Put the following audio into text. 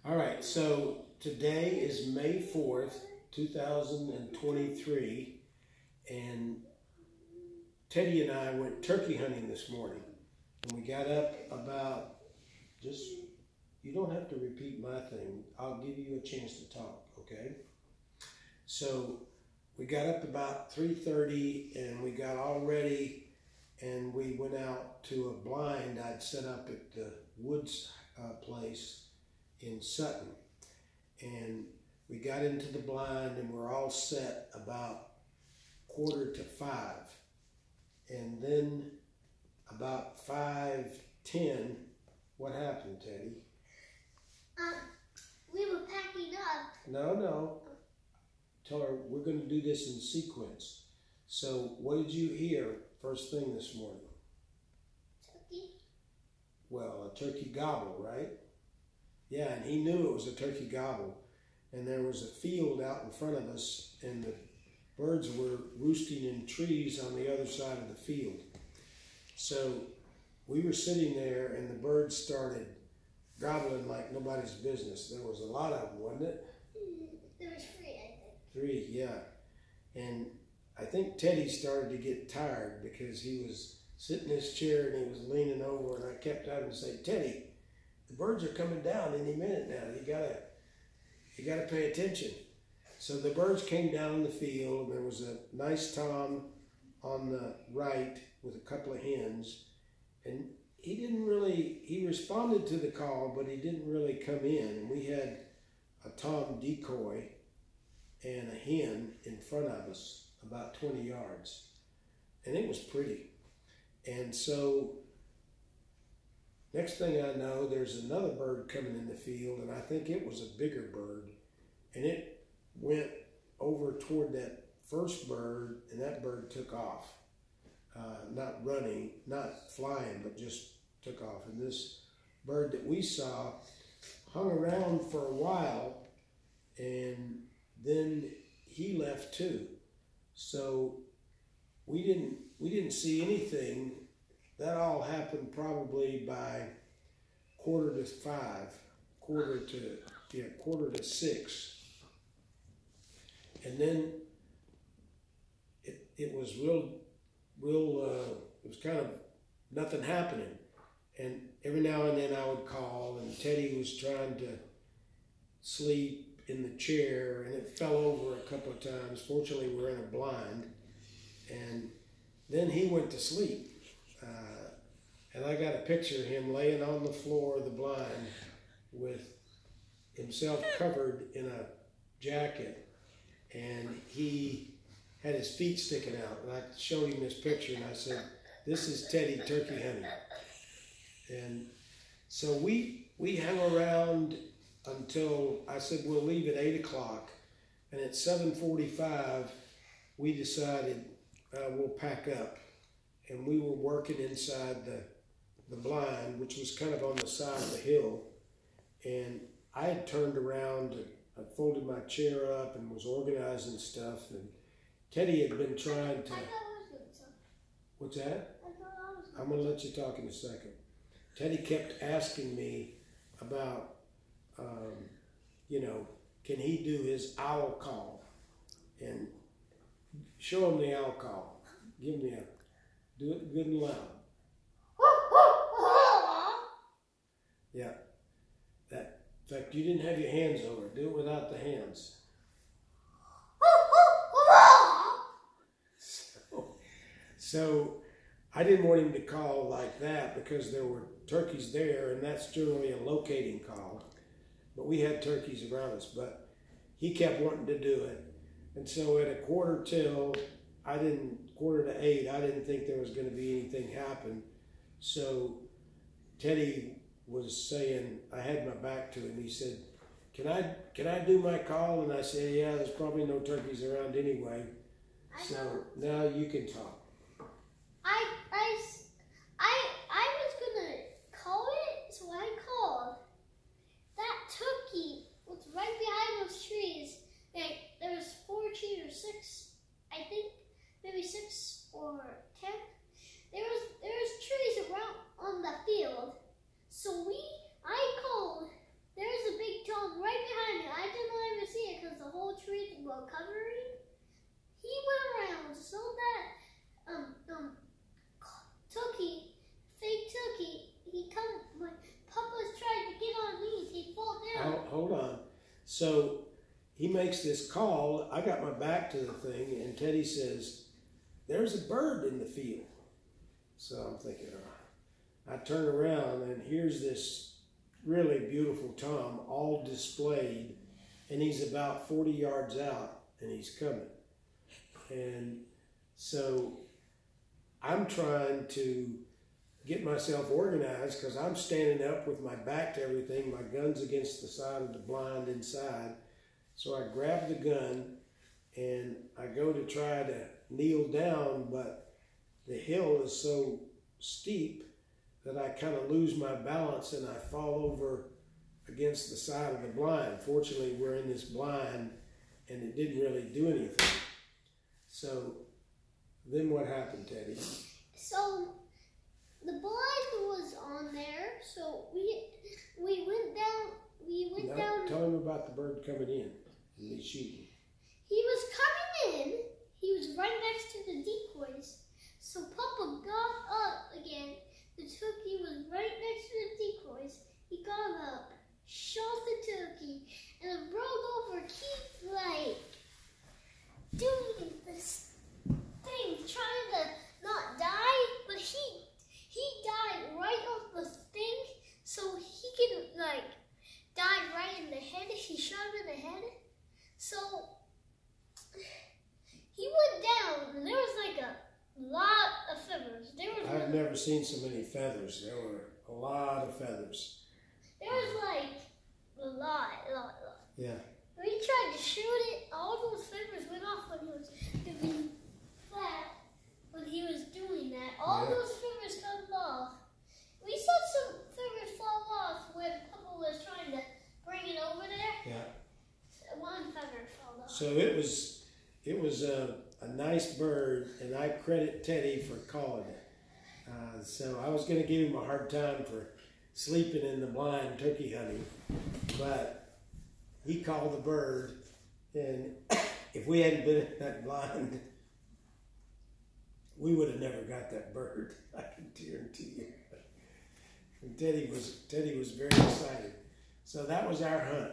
All right, so today is May 4th, 2023, and Teddy and I went turkey hunting this morning. And we got up about, you don't have to repeat my thing. I'll give you a chance to talk, okay? So we got up about 3:30 and we got all ready and we went out to a blind I'd set up at the Woods place in Sutton. And we got into the blind and we're all set about 4:45. And then about 5:10, what happened, Teddy? We were packing up. No. Tell her we're going to do this in sequence. So what did you hear first thing this morning? Turkey. Well, a turkey gobble, right? Yeah, and he knew it was a turkey gobble. And there was a field out in front of us, and the birds were roosting in trees on the other side of the field. So we were sitting there, and the birds started gobbling like nobody's business. There was a lot of them, wasn't it? There was 3, I think. 3, yeah. And I think Teddy started to get tired because he was sitting in his chair and he was leaning over, and I kept having to say, Teddy, the birds are coming down any minute now. You gotta pay attention. So the birds came down in the field, and there was a nice tom on the right with a couple of hens, and he responded to the call, but he didn't really come in. And we had a tom decoy and a hen in front of us about 20 yards, and it was pretty. And so next thing I know, there's another bird coming in the field, and I think it was a bigger bird, and it went over toward that first bird, and that bird took off. Not running, not flying, but just took off. And this bird that we saw hung around for a while, and then he left too. So we didn't see anything. That all happened probably by 4:45, quarter to 6. And then it was it was kind of nothing happening. And every now and then I would call, and Teddy was trying to sleep in the chair, and it fell over a couple of times. Fortunately, we were in a blind. And then he went to sleep. And I got a picture of him laying on the floor of the blind with himself covered in a jacket, and he had his feet sticking out. And I showed him this picture, and I said, this is Teddy turkey hunting. And so we hung around until I said we'll leave at 8 o'clock. And at 7:45, we decided we'll pack up. And we were working inside the blind, which was kind of on the side of the hill. And I had turned around, I folded my chair up and was organizing stuff. And Teddy had been trying to... What's that? I'm going to let you talk in a second. Teddy kept asking me about, can he do his owl call? And show him the owl call. Give me do it good and loud. Yeah. In fact, you didn't have your hands over it. Do it without the hands. So I didn't want him to call like that because there were turkeys there, and that's generally a locating call. But we had turkeys around us, but he kept wanting to do it. And so at a 7:45, I didn't think there was going to be anything happen. So Teddy was saying, I had my back to him. He said, can I do my call? And I said, yeah, there's probably no turkeys around anyway. So now you can talk. I was gonna call it, so I called. That turkey was right behind those trees. There was 4 trees or 6, I think, maybe 6 or 10. There was trees around on the field. So I called. There's a big tom covering. He went around so that Tookie, fake Tookie, he come when Papa's trying to get on knees, he fall down. Hold on. So he makes this call. I got my back to the thing, and Teddy says, "There's a bird in the field." So I'm thinking, I turn around, and here's this really beautiful tom all displayed, and he's about 40 yards out, and he's coming. And so I'm trying to get myself organized because I'm standing up with my back to everything. My gun's against the side of the blind inside. So I grab the gun and I go to try to kneel down, but the hill is so steep that I kind of lose my balance and I fall over against the side of the blind. Fortunately, we're in this blind and it didn't really do anything. So then what happened, Teddy? So the blind was on there, so we went down. Tell him about the bird coming in and me shooting. He was coming in. He was right next to the decoys. So Papa got up again. The turkey was right next to the decoys. He got up, shot the turkey, and rolled over Keith like doing this thing, trying to not die, but he died right off the thing, so he can like die right in the head if he shot him in the head. So he went down, and there was like a lot of feathers. I've never seen so many feathers. There were a lot of feathers. There was like a lot. Yeah. We tried to shoot it. All those feathers went off when he was doing that. When he was doing that, all those feathers come off. We saw some feathers fall off when Papa was trying to bring it over there. Yeah. One feather fell off. So it was a nice bird, and I credit Teddy for calling it. So I was going to give him a hard time for sleeping in the blind turkey hunting, but he called the bird, and if we hadn't been in that blind, we would have never got that bird. I can guarantee you. And Teddy was very excited. So that was our hunt.